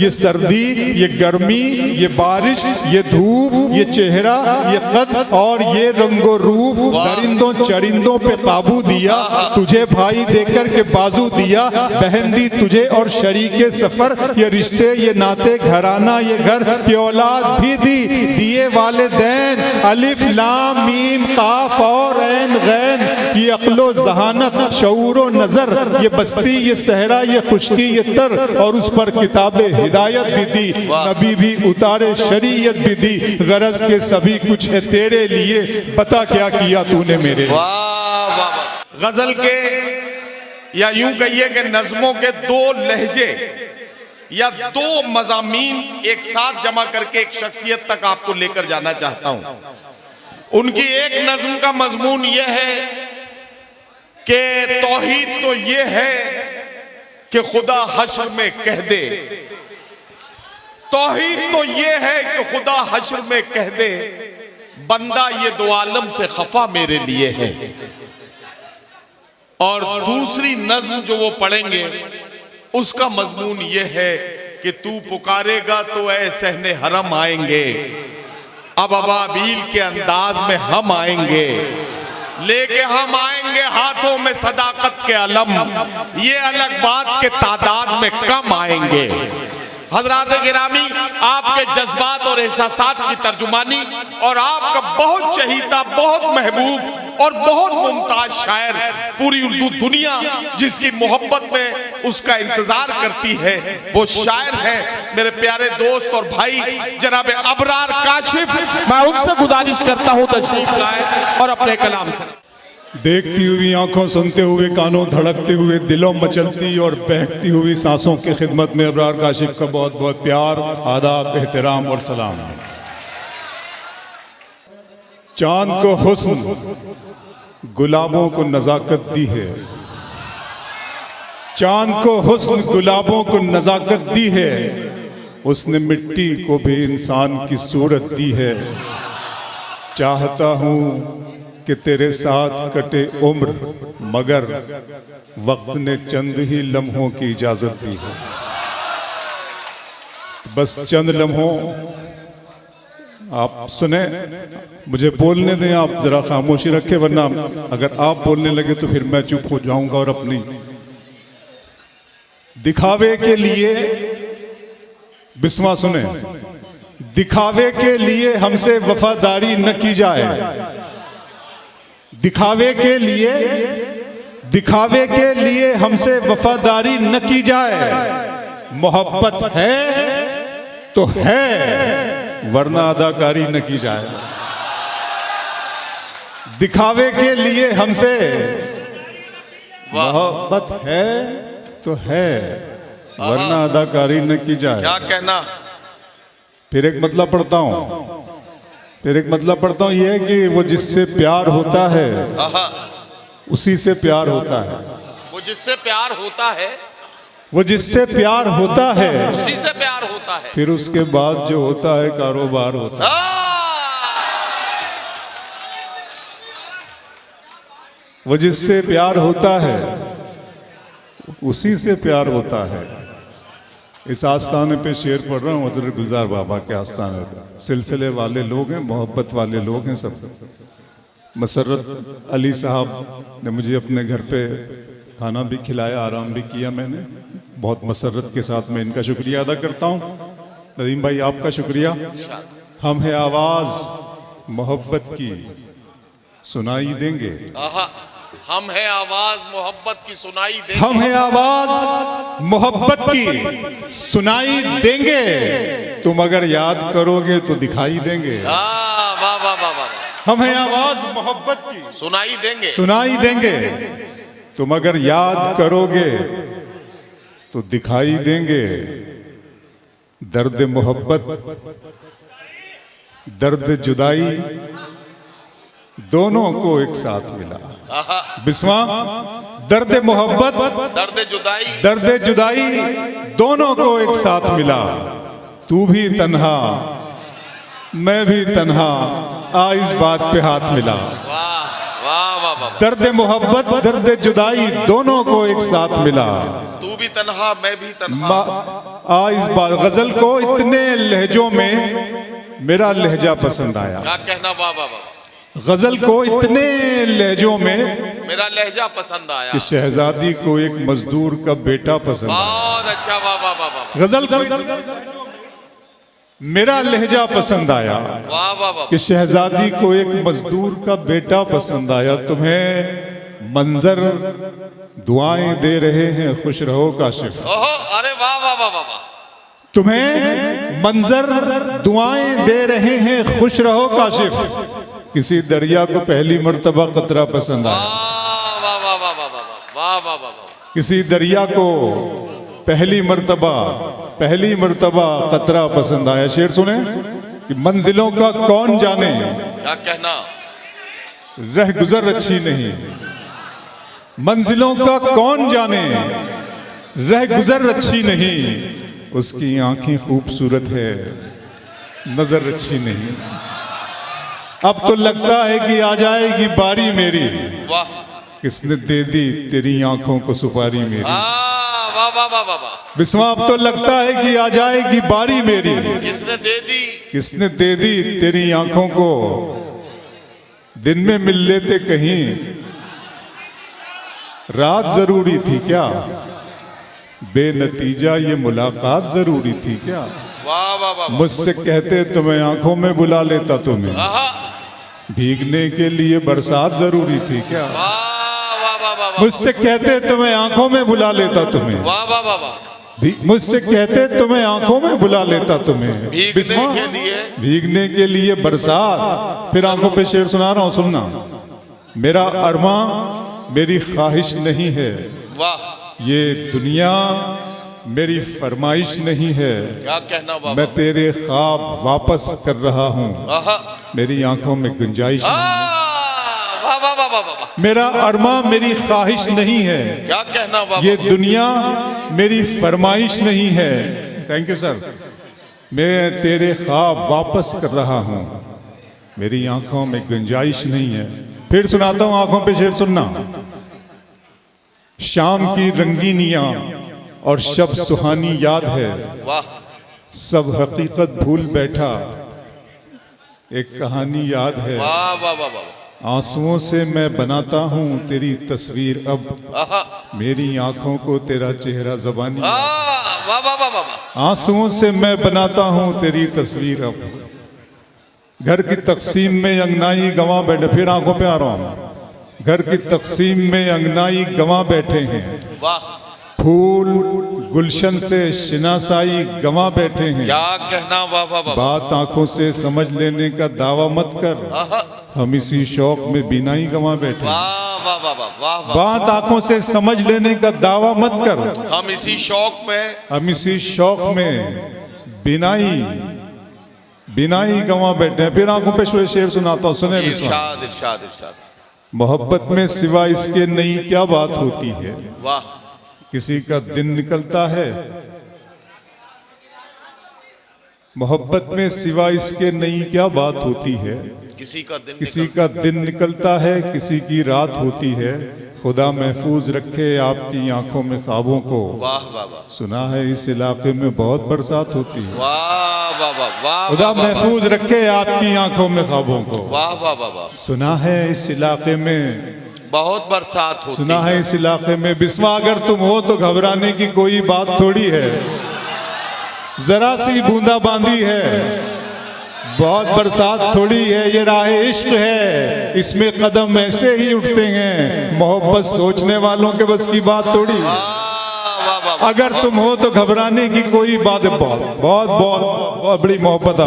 ये सर्दी, ये गर्मी, ये बारिश, ये धूप, ये चेहरा, ये कद और ये रंगो रूप, दरिंदों चरिंदों पे काबू दिया, तुझे भाई देकर के बाजू दिया, बहन दी तुझे और शरीके सफर, ये रिश्ते, ये नाते, घराना, ये घर, ये औलाद भी दी, दिए वालिदैन, अलिफ लाम मीम काफ और ऐन गैन, ये अक्लो जहानत, शऊरो नजर, ये बस्ती, ये सहरा, ये खुशकी, ये तर, और उस पर किताबे हिदायत भी दी, नबी भी उतारे, शरीयत भी दी, गरज के सभी कुछ है तेरे लिए, बता क्या किया तूने मेरे लिए। वाह वाह। गजल के या यूं कहिए कि नज्मों के दो लहजे या दो मज़ामीन एक साथ जमा करके एक शख्सियत तक आपको लेकर जाना चाहता हूं। उनकी एक नज्म का मजमून यह है कि तौहीद तो यह है कि खुदा हश्र में कह दे, तौहीद तो ये है कि खुदा हश्र में कह दे, बंदा ये दो आलम से खफा मेरे लिए है। और दूसरी नज्म जो वो पढ़ेंगे उसका मजमून ये है कि तू पुकारेगा तो ऐ सहने हरम आएंगे, अब अबाबील के अंदाज में हम आएंगे, लेके हम आएंगे हाथों में सदाकत के अलम, ये अलग बात के तादाद में कम आएंगे। हजरात गिरामी, आपके जज्बात और एहसासात की तर्जुमानी और आपका बहुत चहीता, बहुत महबूब और बहुत मुमताज शायर, पूरी उर्दू दुनिया जिसकी मोहब्बत में उसका इंतजार करती है, वो शायर है मेरे प्यारे दोस्त और भाई जनाब अबरार काशिफ। मैं उनसे गुजारिश करता हूँ तशरीफ लाए और अपने कलाम से। देखती हुई आंखों, सुनते हुए कानों, धड़कते हुए दिलों, मचलती और बहकती हुई सांसों की खिदमत में अबरार काशिफ का बहुत बहुत प्यार, आदाब, एहतराम और सलाम। चांद को हुस्न, गुलाबों को नजाकत दी है, चांद को हुस्न, गुलाबों को नजाकत दी है, उसने मिट्टी को भी इंसान की सूरत दी है। चाहता हूँ कि तेरे साथ कटे उम्र, मगर वक्त ने चंद ही लम्हों की इजाजत दी है। बस चंद लम्हों आप सुने, मुझे बोलने दें, आप जरा खामोशी रखें, वरना अगर आप बोलने लगे तो फिर मैं चुप हो जाऊंगा और अपनी दिखावे के लिए, बिस्मा सुने, दिखावे के लिए हमसे वफादारी न की जाए, दिखावे के लिए, दिखावे के लिए हमसे वफादारी न की जाए, मोहब्बत है तो है, वरना अदाकारी न की जाए। दिखावे के लिए हमसे मोहब्बत है तो है, वरना अदाकारी न की जाए। क्या कहना? फिर एक मतलब पढ़ता हूं, फिर एक मतलब पढ़ता हूं, यह है कि वो जिससे प्यार होता है उसी से प्यार होता है, वो जिससे प्यार होता है, वो जिससे प्यार होता है उसी से प्यार होता है, फिर उसके बाद जो होता है कारोबार होता है। वो जिससे प्यार होता है उसी से प्यार होता है। इस आस्थाने पे शेर पढ़ रहा हूँ, हज़रत गुलजार बाबा के आस्थाने पे। सिलसिले वाले लोग हैं, मोहब्बत वाले लोग हैं सब। मसर्रत अली साहब ने मुझे अपने घर पे खाना भी खिलाया, आराम भी किया मैंने, बहुत मसर्रत के साथ मैं इनका शुक्रिया अदा करता हूँ। नदीम भाई आपका शुक्रिया। हम है आवाज़ मोहब्बत की, सुनाई देंगे। हम है आवाज मोहब्बत की, सुनाई देंगे। हम है आवाज मोहब्बत की, सुनाई देंगे, तुम अगर याद करोगे तो दिखाई देंगे। वाह वाह वाह वाह। हम है आवाज मोहब्बत की, सुनाई देंगे, सुनाई देंगे, तुम अगर याद करोगे तो दिखाई देंगे। दर्द मोहब्बत, दर्द जुदाई दोनों को एक साथ मिला। बिस्मा, दर्द मोहब्बत, दर्द जुदाई, दर्द जुदाई दोनों को एक साथ मिला। तू भी तन्हा, मैं भी तन्हा, आ इस बात पे हाथ मिला। वाह वाह वाह वाह। वाह। दर्द मोहब्बत दर्द जुदाई दोनों को एक साथ मिला। तू भी तन्हा मैं भी तन्हा। इस बात गजल को इतने लहजों में मेरा लहजा पसंद आया। क्या कहना, वाह वाह वाह। गजल को इतने लहजों में मेरा लहजा पसंद आया कि शहजादी को एक मजदूर का बेटा पसंद आया। बहुत अच्छा, वाह वाह वाह वाह। गजल मेरा लहजा पसंद आया वाह वाह वाह। कि शहजादी को एक मजदूर का बेटा पसंद आया। तुम्हें मंजर दुआएं दे रहे हैं, खुश रहो काशिफ। ओहो, अरे वाह वाह वाह वाह वाह। तुम्हें मंजर दुआएं दे रहे हैं, खुश रहो काशिफ। किसी दरिया को पहली मर्तबा कतरा पसंद आया। वाह वाह वाह वाह वाह वाह वाह वाह। किसी दरिया को पहली मर्तबा कतरा पसंद आया। शेर सुने कि मंजिलों का कौन जाने, क्या कहना, रह गुजर अच्छी नहीं। मंजिलों का कौन जाने, रह गुजर अच्छी नहीं। उसकी आंखें खूबसूरत है, नजर अच्छी नहीं। अब तो लगता है कि आ जाएगी बारी मेरी। वाह। किसने दे दी तेरी आंखों को सुपारी मेरी। वाह वाह वाह वाह वाह। बिस्वा अब तो लगता है कि आ जाएगी बारी मेरी। किसने दे दी, किसने दे दी तेरी आंखों को। दिन में मिल लेते कहीं, रात जरूरी थी क्या। बेनतीजा ये मुलाकात जरूरी थी क्या। वाह वाह वाह। मुझसे कहते तो मैं आंखों में बुला लेता तुम्हें। आहा, भीगने के लिए बरसात जरूरी थी क्या। वाह वाह वाह वाह। मुझसे कहते तो मैं आंखों में बुला लेता तुम्हें। वाह वाह वाह वाह। मुझसे कहते तो मैं आंखों में बुला लेता तुम्हें। भीगने के लिए बरसात। फिर आंखों पे शेर सुना रहा हूं, सुनना। मेरा अरमा मेरी ख्वाहिश नहीं है, वाह। ये दुनिया मेरी फरमाइश नहीं है। क्या कहना, वाह। मैं तेरे ख्वाब वापस कर रहा हूँ, आहा, मेरी आंखों में गुंजाइश नहीं है। वाह वाह वाह वाह वाह। मेरा अरमा मेरी ख्वाहिश नहीं है, क्या कहना, वाह। ये दुनिया मेरी फरमाइश नहीं है। Thank you sir. मैं तेरे ख्वाब वापस कर रहा हूँ, मेरी आंखों में गुंजाइश नहीं है। फिर सुनाता हूँ, आंखों पे शेर सुनना। शाम की रंगीनियां और शब सुहानी याद है, वाह। सब हकीकत भूल बैठा, एक कहानी याद है। वाह वाह वाह वाह। आंसुओं से मैं बनाता हूँ तेरी तस्वीर अब, आहा, मेरी आंखों को तेरा चेहरा ज़बानी। वाह वाह वाह वाह। आंसुओं से मैं बनाता हूँ तेरी तस्वीर अब, घर की तकसीम में अंगनाई गंवा बैठे। फिर आंखों पे आ रहा हूँ। घर की तकसीम में अंगनाई गंवा बैठे हैं, वाह। फूल गुलशन से शिनासाई गंवा बैठे हैं। क्या कहना, वाह वाह वाह। बात आंखों से समझ लेने का दावा मत कर, आहा, हम इसी शौक में बिनाई गंवा बैठे हैं। वाह वाह वाह वाह वाह वाह। बात आंखों से समझ लेने का दावा मत कर, हम इसी शौक में बिनाई गंवा बैठे हैं। फिर आंखों पे शेर सुनाता हूँ, सुने। इरशाद इरशाद इरशाद। मोहब्बत में सिवा इसके नई क्या बात होती है, वाह। किसी का दिन निकलता है। मोहब्बत में सिवा इसके नई क्या बात होती है, किसी का दिन निकलता है, किसी की रात होती है। खुदा महफूज रखे आपकी आंखों में ख्वाबों को। वाह वाह वाह। सुना है इस इलाके में बहुत बरसात होती है। वाह वाह वाह वाह। खुदा महफूज रखे आपकी आंखों में ख्वाबों को। वाह वाह वाह वाह। सुना है इस इलाके में बहुत बरसात होती है। सुना है इस इलाके में। बिस्वा अगर तुम हो तो घबराने की कोई बात थोड़ी है, जरा सी बूंदाबांदी है, बहुत बरसात थोड़ी है। ये राह इश्क है, इसमें कदम ऐसे ही उठते हैं, मोहब्बत सोचने वालों के बस की बात थोड़ी है। अगर तुम हो तो घबराने की कोई बात है। बहुत बहुत बहुत बहुत बड़ी मोहब्बत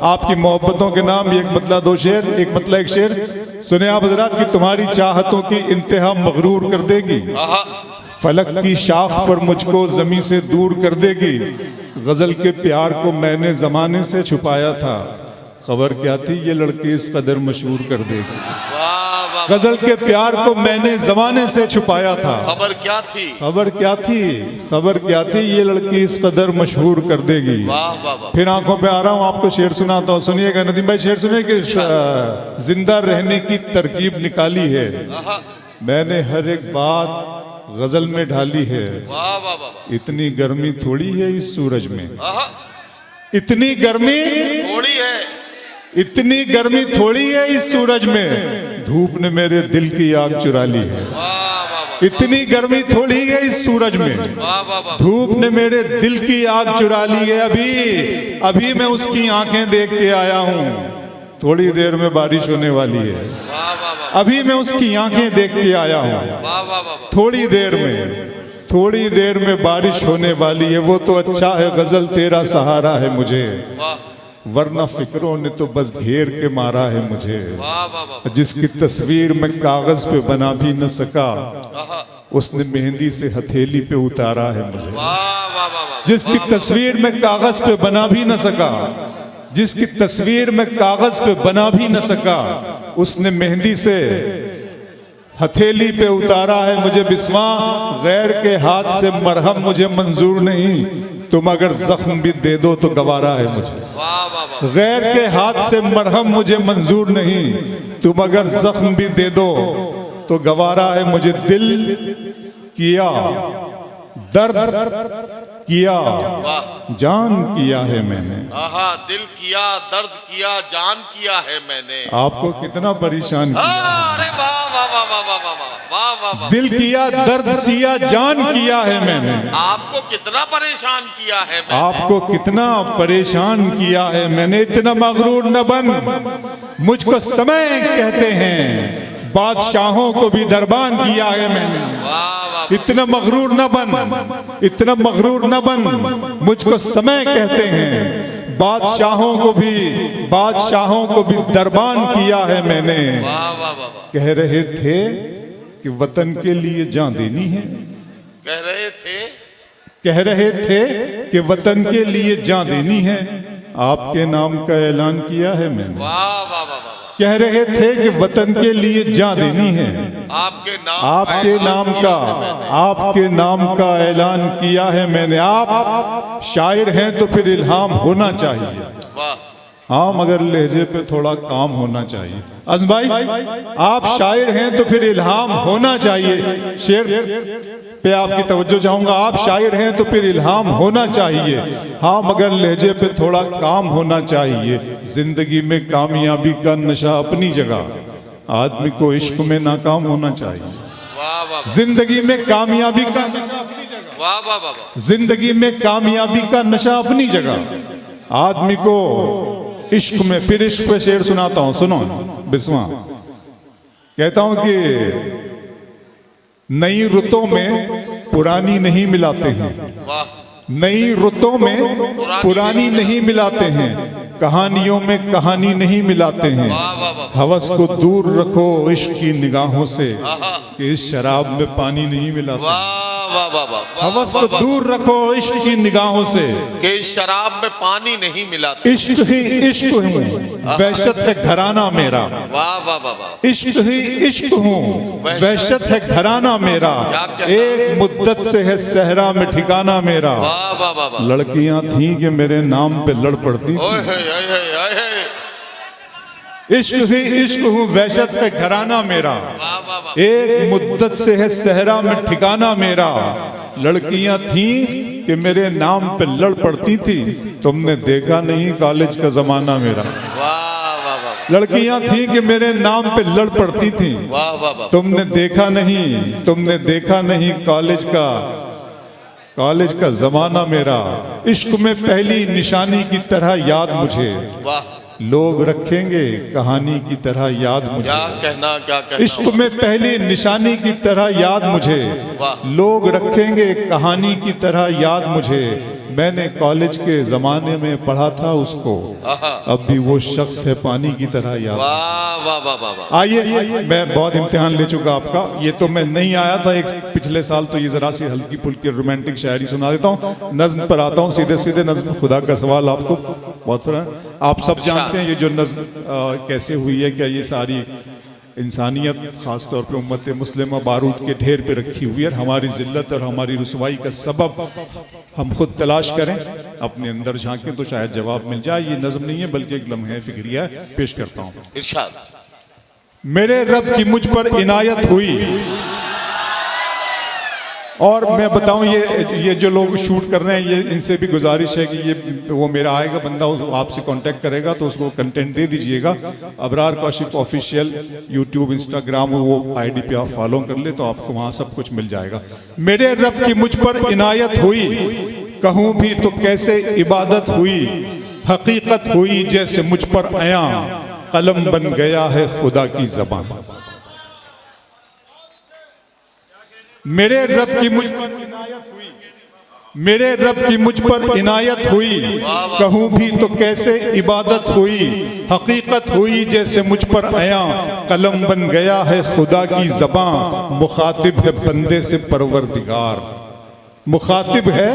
आपकी मोहब्बतों के नाम एक मतला दो शेर, एक मतला एक शेर सुने आप हजरात की। तुम्हारी चाहतों की इंतहा मगरूर कर देगी, फलक की शाख पर मुझको जमी से दूर कर देगी। गजल के प्यार को मैंने जमाने से छुपाया था, खबर क्या थी ये लड़की इस कदर मशहूर कर देगी। गजल के प्यार को मैंने जमाने से छुपाया था। खबर क्या थी? खबर क्या थी? खबर क्या थी? ये लड़की इस कदर मशहूर कर देगी। वाह वाह वाह। फिर आंखों पे आ रहा हूँ, आपको शेर सुनाता हूँ, सुनिएगा नदीम भाई। शेर सुनिए कि जिंदा रहने की तरकीब निकाली है मैंने, हर एक बात गजल में ढाली है। वाह वाह वाह। इतनी गर्मी थोड़ी है इस सूरज में, आहा, इतनी गर्मी थोड़ी है, इतनी गर्मी थोड़ी है इस सूरज में, धूप ने मेरे दिल की आग चुरा ली है। वाह वाह वाह। इतनी गर्मी थोड़ी है इस सूरज में, वाह वाह वाह। धूप ने मेरे दिल की आग चुरा ली है। अभी मैं उसकी आंखें देख के आया हूँ, थोड़ी देर में बारिश होने वाली है। वाह वाह वाह। अभी मैं उसकी आंखें देख के आया हूँ, वाह वाह वाह। थोड़ी देर में बारिश होने वाली है। वो तो अच्छा है गजल तेरा सहारा है मुझे, वाह वरना फिक्रों ने तो बस घेर के मारा है मुझे। वाह वाह वाह। जिसकी तस्वीर मैं कागज पे बना भी न सका, आहा, उसने मेहंदी से हथेली पे उतारा है मुझे। वाह वाह वाह वाह। जिसकी तस्वीर मैं कागज पे बना भी न सका, जिसकी तस्वीर मैं कागज पे बना भी न सका, उसने मेहंदी से हथेली पे उतारा है मुझे। बिस्वा गैर के हाथ से मरहम मुझे मंजूर नहीं, तुम अगर जख्म भी दे दो तो गवारा है मुझे। वाह वाह वाह। गैर के हाथ से मरहम मुझे मंजूर नहीं, तुम अगर जख्म भी दे दो तो गवारा है मुझे। दिल किया दर्द किया वाह। जान किया है मैंने। आहा, दिल किया दर्द किया जान किया है मैंने। आपको कितना परेशान किया, अरे वाह वाह वाह वाह वाह वाह वाह वाह वाह। दिल किया दर्द किया जान किया है मैंने। आपको कितना परेशान किया है मैंने। आपको कितना परेशान किया है मैंने। इतना मगरूर न बन, मुझको समय कहते हैं, बादशाहों को भी दरबान किया है मैंने। वाह वाह। इतना मगरूर न बन, इतना मगरूर न बन, मुझको समय कहते हैं, बादशाहों को भी दरबान किया है मैंने। वाह वाह वाह वाह। कह रहे थे कि वतन के लिए जान देनी है, कह रहे थे कि वतन के लिए जान देनी है, आपके नाम का ऐलान किया है मैंने। वाह वाह वाह वाह। कह रहे थे कि वतन के लिए जान देनी है, आपके नाम का ऐलान किया है मैंने। आप शायर हैं तो फिर इल्हाम होना चाहिए, वाह। हाँ मगर लहजे पे थोड़ा काम होना चाहिए। अज़म भाई, आप शायर हैं तो फिर इल्हाम होना चाहिए। शेर पे आपकी तवज्जो चाहूंगा। आप शायर हैं तो फिर इल्हाम होना चाहिए, हाँ मगर लहजे पे थोड़ा काम होना चाहिए। जिंदगी में कामयाबी का नशा अपनी जगह, आदमी को इश्क में नाकाम होना चाहिए। वाह वाह। जिंदगी में कामयाबी का नशा अपनी जगह, वाह वाह वाह। जिंदगी में कामयाबी का नशा अपनी जगह, आदमी को इश्क में। फिर इश्क पे शेर सुनाता हूं, सुनो बिस्वा। कहता हूं कि नई रुतों में पुरानी नहीं मिलाते हैं, वाह। नई रुतों में पुरानी नहीं मिलाते हैं, कहानियों में कहानी नहीं मिलाते हैं। वाह वाह वाह। हवस को दूर रखो इश्क की निगाहों से, आहा, कि इस शराब में पानी नहीं मिलाते। वाह वाह वाह वाह। हवस को दूर रखो इश्क की निगाहों से, कि इस शराब में पानी नहीं मिलाते। इश्क ही इश्क हूँ, वहशत है घराना मेरा। वाह वाह वाह वाह। इश्क ही इश्क हूँ, वहशत है घराना मेरा, क्या कहना? एक मुद्दत से है सहरा में ठिकाना मेरा। वाह वाह वाह वाह। लड़कियां थीं कि मेरे नाम पे लड़ पड़ती थीं। ओए हे ओए हे ओए हे। इश्क ही इश्क हूँ, वहशत है घराना मेरा, वाह वाह वाह। एक मुद्दत से है सहरा में ठिकाना मेरा। लड़कियां थीं कि मेरे नाम पे लड़ पड़ती थी, तुमने देखा नहीं कॉलेज का जमाना मेरा। वाह वाह वाह। लड़कियां थीं कि मेरे नाम पे लड़ पड़ती थी, वाह वाह वाह। तुमने देखा नहीं कॉलेज का जमाना मेरा। इश्क में पहली निशानी की तरह याद मुझे, वाह। लोग रखेंगे कहानी की तरह याद मुझे। क्या कहना क्या कहना। इश्क में पहली निशानी की तरह याद मुझे, वाह। लोग रखेंगे कहानी की तरह याद मुझे। मैंने कॉलेज के जमाने में पढ़ा था उसको, आहा। अब भी वो शख्स है पानी की तरह याद। वाह वाह वाह वाह वाह। आइए, मैं बहुत इम्तिहान ले चुका आपका। ये तो मैं नहीं आया था एक पिछले साल, तो ये जरा सी हल्की फुल्की रोमांटिक शायरी सुना देता हूँ। नज्म पर आता हूँ सीधे सीधे। नज्म खुदा का सवाल आपको बहुत फर्क। आप सब जानते हैं ये जो नज्म कैसे हुई है, क्या ये सारी इंसानियत ख़ास तौर पे उम्मत मुस्लिमा बारूद के ढेर पे रखी हुई है। और हमारी ज़िल्लत और हमारी रुसवाई का सबब हम खुद तलाश करें, अपने अंदर झांकें तो शायद जवाब मिल जाए। ये नज़म नहीं है बल्कि एक लम्हे फिक्रिया है, पेश करता हूँ। इरशाद। मेरे रब की मुझ पर इनायत हुई। और मैं बताऊं, ये जो लोग शूट कर रहे हैं, ये इनसे भी गुजारिश है कि ये वो मेरा आएगा बंदा, आपसे कांटेक्ट करेगा तो उसको कंटेंट दे दीजिएगा। Abrar Kaushik official YouTube Instagram वो आईडी पे आप फॉलो कर ले तो आपको वहाँ सब कुछ मिल जाएगा। मेरे रब की मुझ पर इनायत हुई, कहूँ भी तो कैसे इबादत हुई, हकीकत हुई जैसे मुझ पर आया, कलम बन गया है खुदा की ज़बान। मेरे रब की मुझ पर इनायत हुई, मेरे रब की मुझ पर इनायत हुई, कहूँ भी तो कैसे इबादत हुई, हकीकत हुई जैसे मुझ पर आया, कलम बन गया है खुदा की ज़बां। मुखातिब है बंदे से परवरदिगार, मुखातिब है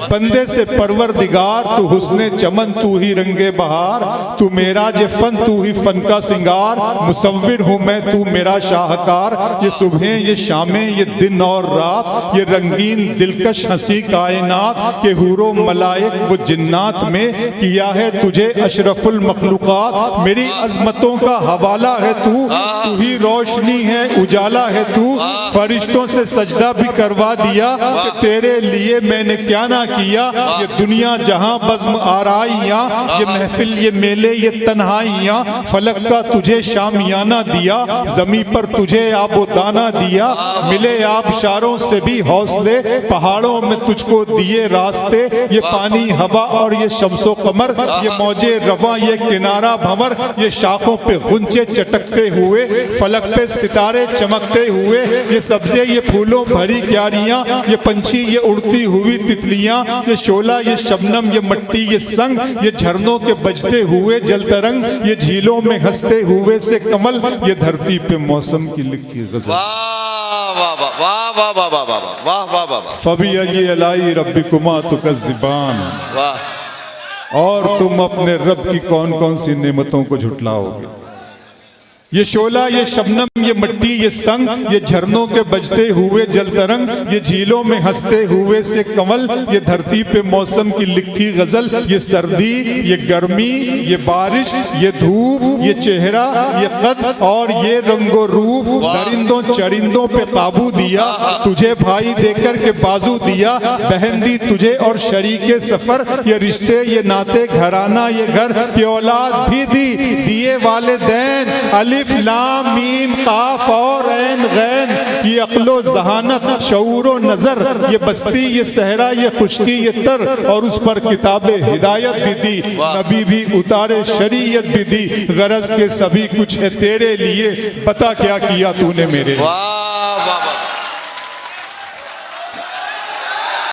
बंदे से परवरदिगार। तू हुस्ने चमन तू ही रंगे बहार, तू मेरा जे फन तू ही फन का सिंगार। मुसव्विर हूँ मैं तू मेरा शाहकार, ये सुबहें ये शामें ये दिन और रात, ये रंगीन दिलकश हंसी कायनात के हूरो मलाइक वो जिन्नात में किया है तुझे अशरफुल मखलूकात। मेरी अजमतों का हवाला है तू, तू ही रोशनी है उजाला है तू। फरिश्तों से सजदा भी करवा दिया कि तेरे लिए मैंने क्या ना किया। ये दुनिया जहां बज़्म आराइयां, ये महफिल ये मेले ये तन्हाइयां, फलक का तुझे शामियाना दिया, जमी पर तुझे आबो दाना दिया। मिले आबशारों से भी हौसले, पहाड़ों में तुझको दिए रास्ते। ये पानी हवा और ये शम्सो कमर, ये मौजे रवा ये किनारा भंवर, ये शाखों पे गुंचे चटकते हुए, फलक पे सितारे चमकते हुए, ये सब्जे ये फूलों भरी क्यारियां, ये पंछी ये उड़ती हुई तितलियां, ये शोला ये शबनम ये मट्टी ये संग, ये झरनों के बजते हुए जल तरंग, ये झीलों में हंसते हुए से कमल, ये धरती पे मौसम की लिखी गजल। फबी अलाई रब्बिकुमा तुकज़्ज़िबान। और तुम अपने रब की कौन कौन सी नेमतों को झुटलाओगे। ये शोला ये शबनम ये मट्टी ये संग, ये झरनों के बजते हुए जल तरंग, ये झीलों में हंसते हुए से कमल, ये धरती पे मौसम की लिखी गजल। ये सर्दी ये गर्मी ये बारिश ये धूप ये चेहरा ये कद और ये रंगो रूप, दरिंदों चरिंदों पे काबू दिया, तुझे भाई देकर के बाजू दिया। बहन दी तुझे और शरीके सफर, ये रिश्ते ये नाते घराना ये घर, ये औलाद भी दी दिए वालिदैन। अलिफ लाम मीम काफ और ऐन गैन, ये अक्लो जहानत शऊरो नजर, ये बस्ती ये सहरा ये खुशकी ये तर, और उस पर किताबे हिदायत भी दी, नबी भी उतारे शरीयत भी दी। गरज के सभी कुछ है तेरे लिए, बता क्या किया तूने मेरे लिए।